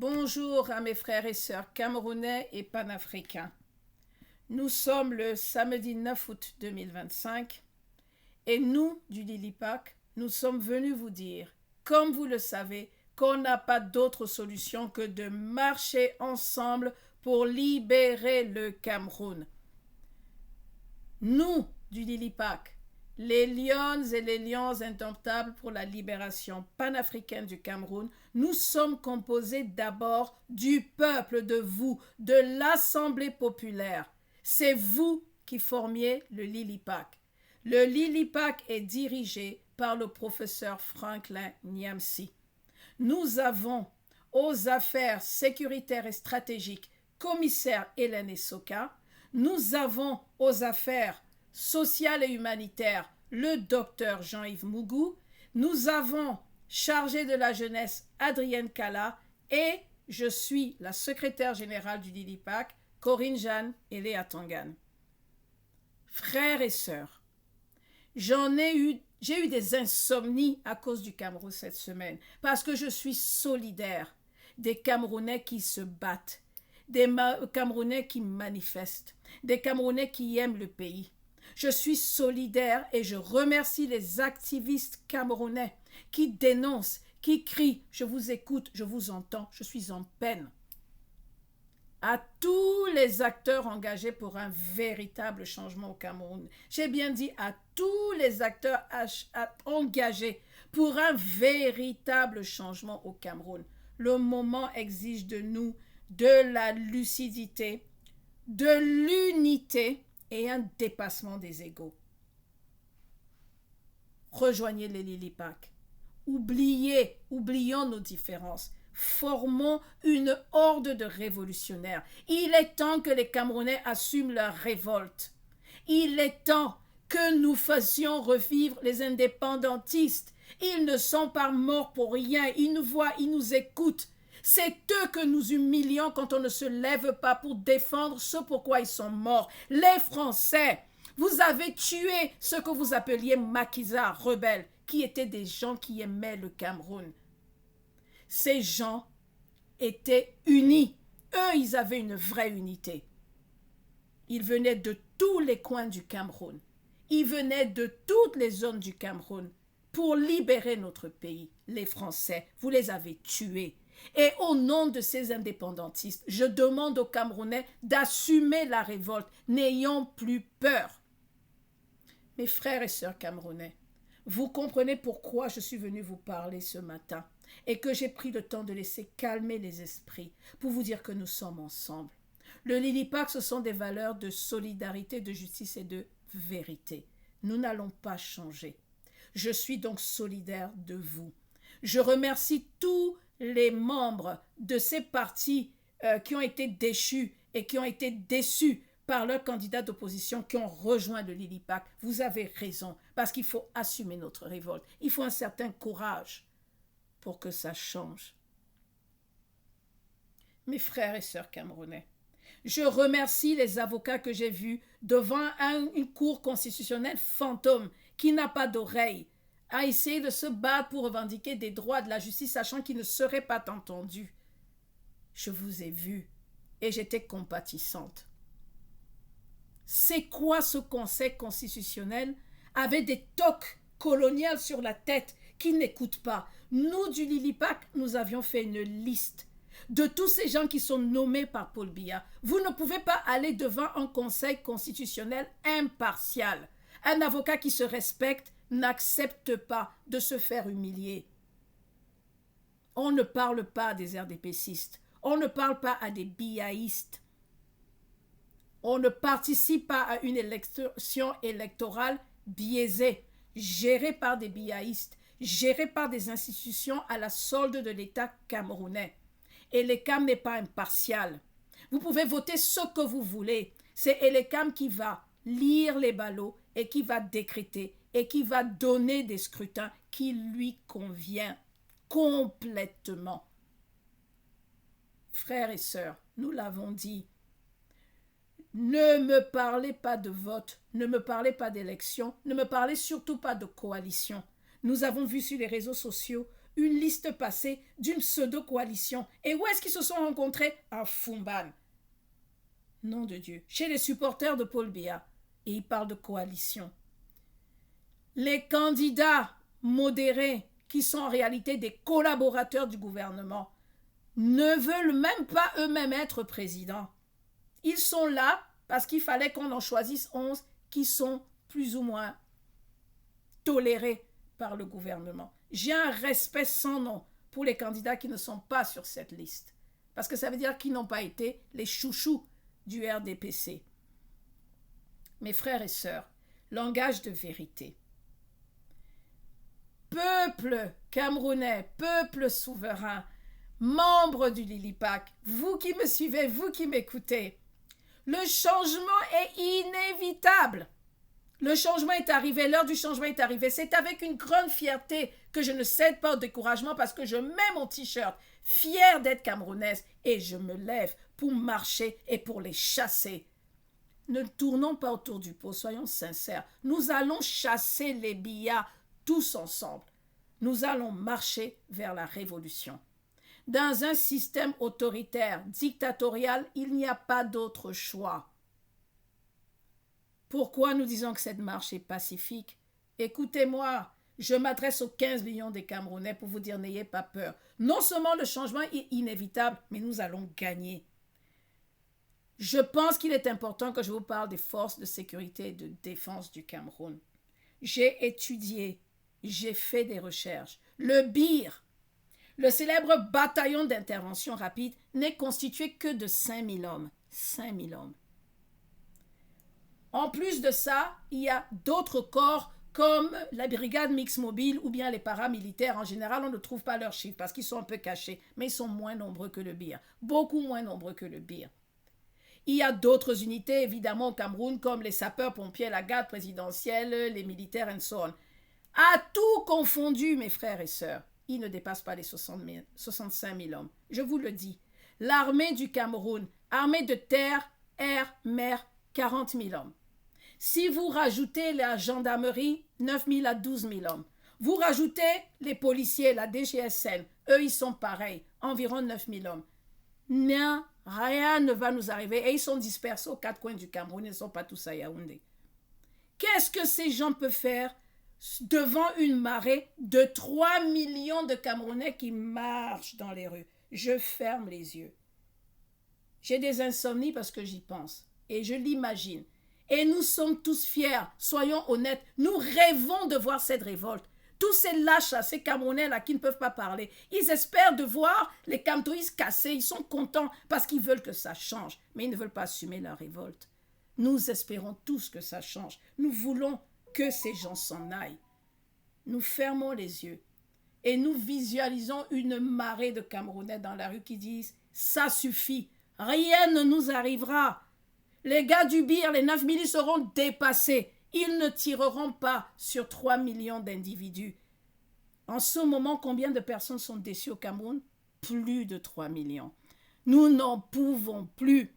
Bonjour à mes frères et sœurs camerounais et panafricains. Nous sommes le samedi 9 août 2025 et nous, du Lilipac, nous sommes venus vous dire, comme vous le savez, qu'on n'a pas d'autre solution que de marcher ensemble pour libérer le Cameroun. Nous, du Lilipac, les lions et les lions indomptables pour la libération panafricaine du Cameroun, nous sommes composés d'abord du peuple, de vous, de l'Assemblée populaire. C'est vous qui formiez le Lilipac. Le Lilipac est dirigé par le professeur Franklin Nyamsi. Nous avons aux affaires sécuritaires et stratégiques commissaire Hélène Essoka. Nous avons aux affaires sociales et humanitaires le docteur Jean-Yves Mougou. Nous avons chargé de la jeunesse Adrienne Kala et je suis la secrétaire générale du Lilipac, Corinne Jeanne et Léa Tangan. Frères et sœurs, j'ai eu des insomnies à cause du Cameroun cette semaine parce que je suis solidaire des Camerounais qui se battent, des Camerounais qui manifestent, des Camerounais qui aiment le pays. Je suis solidaire et je remercie les activistes camerounais qui dénoncent, qui crient « Je vous écoute, je vous entends, je suis en peine ». À tous les acteurs engagés pour un véritable changement au Cameroun. J'ai bien dit à tous les acteurs engagés pour un véritable changement au Cameroun. Le moment exige de nous de la lucidité, de l'unité et un dépassement des égos. Rejoignez les Lilipac. Oublions nos différences. Formons une horde de révolutionnaires. Il est temps que les Camerounais assument leur révolte. Il est temps que nous fassions revivre les indépendantistes. Ils ne sont pas morts pour rien. Ils nous voient, ils nous écoutent. C'est eux que nous humilions quand on ne se lève pas pour défendre ce pourquoi ils sont morts. Les Français, vous avez tué ce que vous appeliez maquisards, rebelles, qui étaient des gens qui aimaient le Cameroun. Ces gens étaient unis. Eux, ils avaient une vraie unité. Ils venaient de tous les coins du Cameroun. Ils venaient de toutes les zones du Cameroun pour libérer notre pays. Les Français, vous les avez tués. Et au nom de ces indépendantistes, je demande aux Camerounais d'assumer la révolte. N'ayons plus peur. Mes frères et sœurs camerounais, vous comprenez pourquoi je suis venu vous parler ce matin et que j'ai pris le temps de laisser calmer les esprits pour vous dire que nous sommes ensemble. Le Lilipac, ce sont des valeurs de solidarité, de justice et de vérité. Nous n'allons pas changer. Je suis donc solidaire de vous. Je remercie tous les membres de ces partis qui ont été déchus et qui ont été déçus par leurs candidats d'opposition qui ont rejoint le Lilipac. Vous avez raison, parce qu'il faut assumer notre révolte. Il faut un certain courage pour que ça change. Mes frères et sœurs camerounais, je remercie les avocats que j'ai vus devant une cour constitutionnelle fantôme qui n'a pas d'oreille, à essayer de se battre pour revendiquer des droits de la justice, sachant qu'ils ne seraient pas entendus. Je vous ai vu et j'étais compatissante. C'est quoi ce conseil constitutionnel avec des toques coloniales sur la tête qui n'écoutent pas? Nous, du Lilipac, nous avions fait une liste de tous ces gens qui sont nommés par Paul Biya. Vous ne pouvez pas aller devant un conseil constitutionnel impartial. Un avocat qui se respecte n'accepte pas de se faire humilier. On ne parle pas des RDPcistes. On ne parle pas à des biaïstes. On ne participe pas à une élection électorale biaisée, gérée par des biaïstes, gérée par des institutions à la solde de l'État camerounais. Et l'ECAM n'est pas impartial. Vous pouvez voter ce que vous voulez. C'est l'ECAM qui va lire les ballots et qui va décréter et qui va donner des scrutins qui lui conviennent complètement. Frères et sœurs, nous l'avons dit, ne me parlez pas de vote, ne me parlez pas d'élection, ne me parlez surtout pas de coalition. Nous avons vu sur les réseaux sociaux une liste passée d'une pseudo-coalition. Et où est-ce qu'ils se sont rencontrés? À Fumban. Nom de Dieu. Chez les supporters de Paul Biya. Et il parle de coalition. Les candidats modérés, qui sont en réalité des collaborateurs du gouvernement, ne veulent même pas eux-mêmes être présidents. Ils sont là parce qu'il fallait qu'on en choisisse 11 qui sont plus ou moins tolérés par le gouvernement. J'ai un respect sans nom pour les candidats qui ne sont pas sur cette liste. Parce que ça veut dire qu'ils n'ont pas été les chouchous du RDPC. Mes frères et sœurs, langage de vérité. Peuple camerounais, peuple souverain, membre du Lilipac, vous qui me suivez, vous qui m'écoutez, le changement est inévitable. Le changement est arrivé, l'heure du changement est arrivée. C'est avec une grande fierté que je ne cède pas au découragement parce que je mets mon t-shirt, fière d'être camerounaise, et je me lève pour marcher et pour les chasser. Ne tournons pas autour du pot, soyons sincères. Nous allons chasser les Biya tous ensemble. Nous allons marcher vers la révolution. Dans un système autoritaire, dictatorial, il n'y a pas d'autre choix. Pourquoi nous disons que cette marche est pacifique? Écoutez-moi, je m'adresse aux 15 millions de Camerounais pour vous dire n'ayez pas peur. Non seulement le changement est inévitable, mais nous allons gagner. Je pense qu'il est important que je vous parle des forces de sécurité et de défense du Cameroun. J'ai étudié, j'ai fait des recherches. Le BIR, le célèbre bataillon d'intervention rapide, n'est constitué que de 5000 hommes. 5000 hommes. En plus de ça, il y a d'autres corps comme la brigade mixte mobile ou bien les paramilitaires. En général, on ne trouve pas leurs chiffres parce qu'ils sont un peu cachés, mais ils sont moins nombreux que le BIR. Beaucoup moins nombreux que le BIR. Il y a d'autres unités, évidemment, au Cameroun, comme les sapeurs-pompiers, la garde présidentielle, les militaires, et so on. À tout confondu, mes frères et sœurs, ils ne dépassent pas les 65 000 hommes. Je vous le dis. L'armée du Cameroun, armée de terre, air, mer, 40 000 hommes. Si vous rajoutez la gendarmerie, 9 000 à 12 000 hommes. Vous rajoutez les policiers, la DGSN, eux ils sont pareils, environ 9 000 hommes. Non, rien ne va nous arriver. Et ils sont dispersés aux 4 coins du Cameroun, ils ne sont pas tous à Yaoundé. Qu'est-ce que ces gens peuvent faire devant une marée de 3 millions de Camerounais qui marchent dans les rues? Je ferme les yeux. J'ai des insomnies parce que j'y pense. Et je l'imagine. Et nous sommes tous fiers, soyons honnêtes, nous rêvons de voir cette révolte. Tous ces lâches, ces Camerounais-là qui ne peuvent pas parler, ils espèrent de voir les Camtoïs cassés, ils sont contents parce qu'ils veulent que ça change, mais ils ne veulent pas assumer leur révolte. Nous espérons tous que ça change. Nous voulons que ces gens s'en aillent. Nous fermons les yeux et nous visualisons une marée de Camerounais dans la rue qui disent « ça suffit, rien ne nous arrivera ». Les gars du BIR, les 9 000 seront dépassés. Ils ne tireront pas sur 3 millions d'individus. En ce moment, combien de personnes sont déçues au Cameroun? Plus de 3 millions. Nous n'en pouvons plus.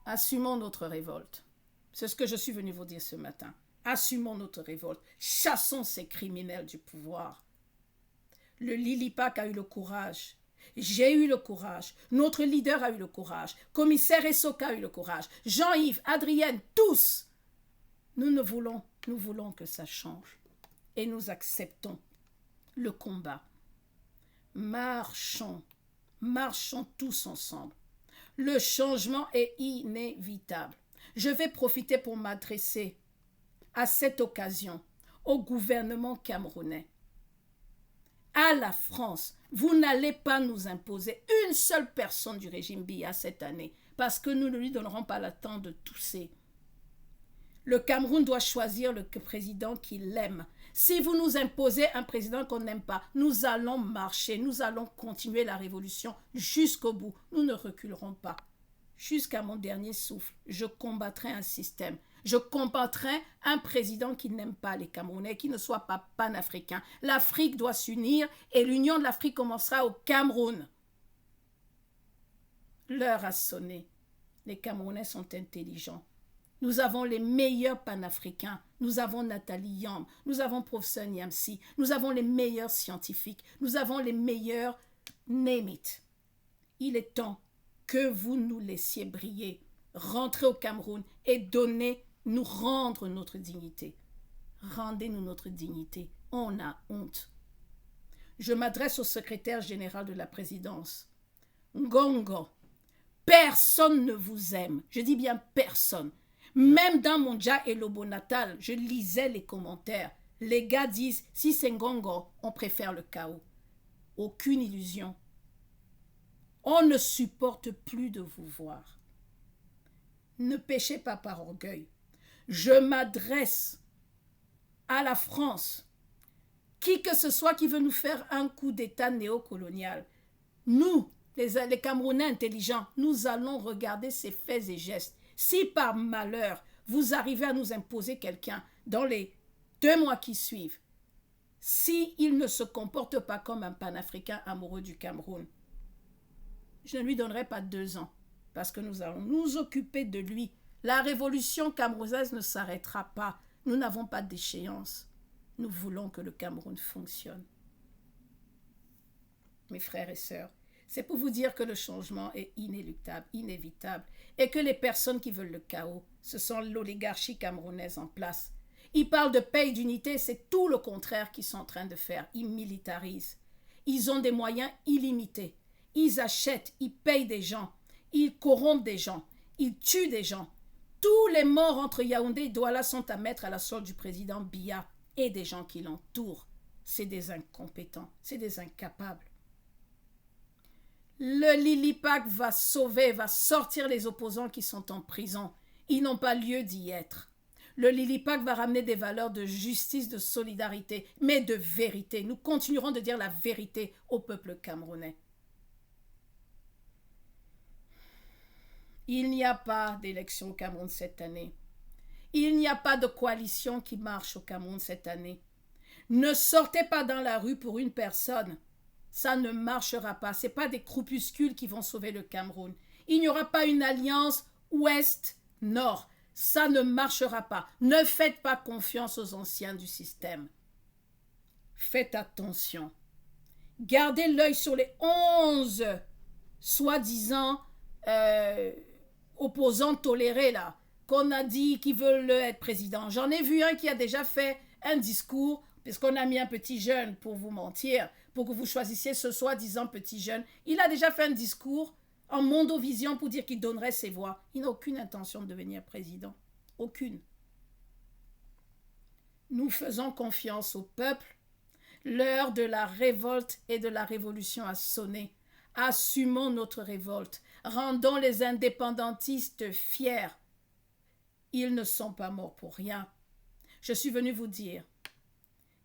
Assumons notre révolte. C'est ce que je suis venu vous dire ce matin. Assumons notre révolte. Chassons ces criminels du pouvoir. Le Lilipac a eu le courage. J'ai eu le courage. Notre leader a eu le courage. Commissaire Essoka a eu le courage. Jean-Yves, Adrienne, tous. Nous voulons que ça change. Et nous acceptons le combat. Marchons tous ensemble. Le changement est inévitable. Je vais profiter pour m'adresser à cette occasion au gouvernement camerounais, à la France. Vous n'allez pas nous imposer une seule personne du régime Biya cette année parce que nous ne lui donnerons pas le temps de tousser. Le Cameroun doit choisir le président qu'il aime. Si vous nous imposez un président qu'on n'aime pas, nous allons marcher, nous allons continuer la révolution jusqu'au bout. Nous ne reculerons pas. Jusqu'à mon dernier souffle, je combattrai un système. Je combattrai un président qui n'aime pas les Camerounais, qui ne soit pas panafricain. L'Afrique doit s'unir et l'union de l'Afrique commencera au Cameroun. L'heure a sonné. Les Camerounais sont intelligents. Nous avons les meilleurs panafricains. Nous avons Nathalie Yamb, nous avons professeur Niamsi, nous avons les meilleurs scientifiques, nous avons les meilleurs name it. Il est temps que vous nous laissiez briller, rentrer au Cameroun et nous rendre notre dignité. Rendez-nous notre dignité. On a honte. Je m'adresse au secrétaire général de la présidence. Ngongo, personne ne vous aime. Je dis bien personne. Même dans mon Dja et Lobo natal, je lisais les commentaires. Les gars disent, si c'est Ngongo, on préfère le chaos. Aucune illusion. On ne supporte plus de vous voir. Ne péchez pas par orgueil. Je m'adresse à la France. Qui que ce soit qui veut nous faire un coup d'État néocolonial, nous, les Camerounais intelligents, nous allons regarder ces faits et gestes. Si par malheur, vous arrivez à nous imposer quelqu'un dans les 2 mois qui suivent, s'il ne se comporte pas comme un panafricain amoureux du Cameroun, je ne lui donnerai pas 2 ans, parce que nous allons nous occuper de lui. La révolution camerounaise ne s'arrêtera pas. Nous n'avons pas d'échéance. Nous voulons que le Cameroun fonctionne. Mes frères et sœurs, c'est pour vous dire que le changement est inéluctable, inévitable, et que les personnes qui veulent le chaos, ce sont l'oligarchie camerounaise en place. Ils parlent de paix et d'unité, c'est tout le contraire qu'ils sont en train de faire. Ils militarisent. Ils ont des moyens illimités. Ils achètent, ils payent des gens, ils corrompent des gens, ils tuent des gens. Tous les morts entre Yaoundé et Douala sont à mettre à la solde du président Biya et des gens qui l'entourent. C'est des incompétents, c'est des incapables. Le Lilipac va sauver, va sortir les opposants qui sont en prison. Ils n'ont pas lieu d'y être. Le Lilipac va ramener des valeurs de justice, de solidarité, mais de vérité. Nous continuerons de dire la vérité au peuple camerounais. Il n'y a pas d'élection au Cameroun cette année. Il n'y a pas de coalition qui marche au Cameroun cette année. Ne sortez pas dans la rue pour une personne. Ça ne marchera pas. Ce n'est pas des groupuscules qui vont sauver le Cameroun. Il n'y aura pas une alliance ouest-nord. Ça ne marchera pas. Ne faites pas confiance aux anciens du système. Faites attention. Gardez l'œil sur les 11 soi-disant opposants tolérés là, qu'on a dit qu'ils veulent être président. J'en ai vu un qui a déjà fait un discours, puisqu'on a mis un petit jeune pour vous mentir, pour que vous choisissiez ce soi-disant petit jeune. Il a déjà fait un discours en mondovision pour dire qu'il donnerait ses voix. Il n'a aucune intention de devenir président. Aucune. Nous faisons confiance au peuple. L'heure de la révolte et de la révolution a sonné. Assumons notre révolte. Rendons les indépendantistes fiers. Ils ne sont pas morts pour rien. Je suis venu vous dire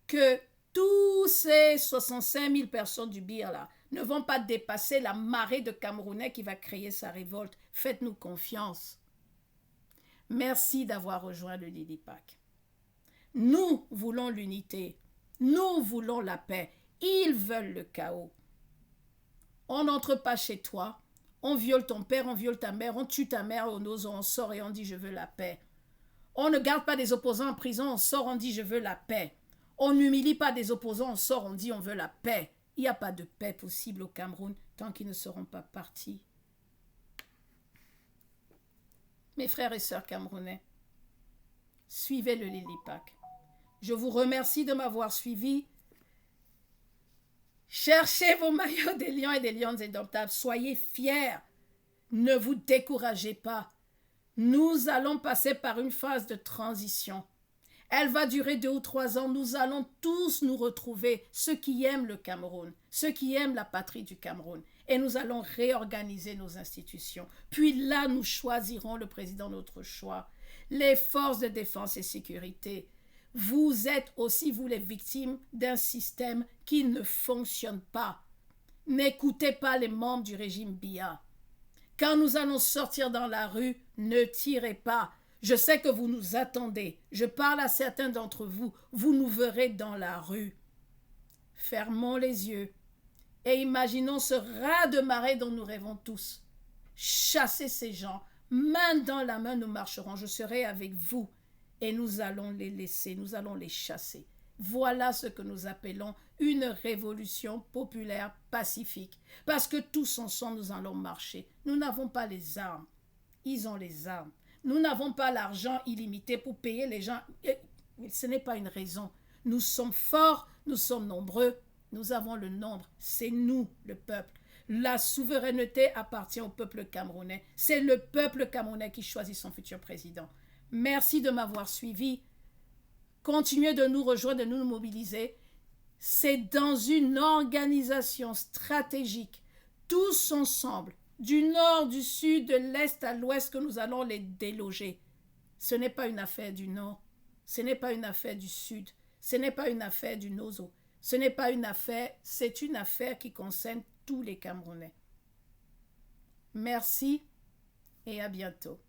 que tous ces 65 000 personnes du BIR là ne vont pas dépasser la marée de Camerounais qui va créer sa révolte. Faites-nous confiance. Merci d'avoir rejoint le Lilipac. Nous voulons l'unité. Nous voulons la paix. Ils veulent le chaos. On n'entre pas chez toi. On viole ton père, on viole ta mère, on tue ta mère, on sort et on dit je veux la paix. On ne garde pas des opposants en prison, on sort, on dit je veux la paix. On n'humilie pas des opposants, on sort, on dit on veut la paix. Il n'y a pas de paix possible au Cameroun tant qu'ils ne seront pas partis. Mes frères et sœurs camerounais, suivez le Lilipac. Je vous remercie de m'avoir suivi. Cherchez vos maillots des lions et des lionnes indomptables. Soyez fiers. Ne vous découragez pas. Nous allons passer par une phase de transition. Elle va durer 2 ou 3 ans. Nous allons tous nous retrouver, ceux qui aiment le Cameroun, ceux qui aiment la patrie du Cameroun. Et nous allons réorganiser nos institutions. Puis là, nous choisirons le président de notre choix. Les forces de défense et sécurité. Vous êtes aussi, vous, les victimes d'un système qui ne fonctionne pas. N'écoutez pas les membres du régime Biya. Quand nous allons sortir dans la rue, ne tirez pas. Je sais que vous nous attendez. Je parle à certains d'entre vous. Vous nous verrez dans la rue. Fermons les yeux et imaginons ce raz-de-marée dont nous rêvons tous. Chassez ces gens. Main dans la main, nous marcherons. Je serai avec vous et nous allons les laisser, nous allons les chasser. Voilà ce que nous appelons une révolution populaire pacifique. Parce que tous ensemble, nous allons marcher. Nous n'avons pas les armes. Ils ont les armes. Nous n'avons pas l'argent illimité pour payer les gens. Mais ce n'est pas une raison. Nous sommes forts, nous sommes nombreux, nous avons le nombre. C'est nous, le peuple. La souveraineté appartient au peuple camerounais. C'est le peuple camerounais qui choisit son futur président. Merci de m'avoir suivi. Continuez de nous rejoindre, de nous mobiliser. C'est dans une organisation stratégique, tous ensemble, du nord, du sud, de l'est à l'ouest, que nous allons les déloger. Ce n'est pas une affaire du nord, ce n'est pas une affaire du sud, ce n'est pas une affaire du Nozo, ce n'est pas une affaire, c'est une affaire qui concerne tous les Camerounais. Merci et à bientôt.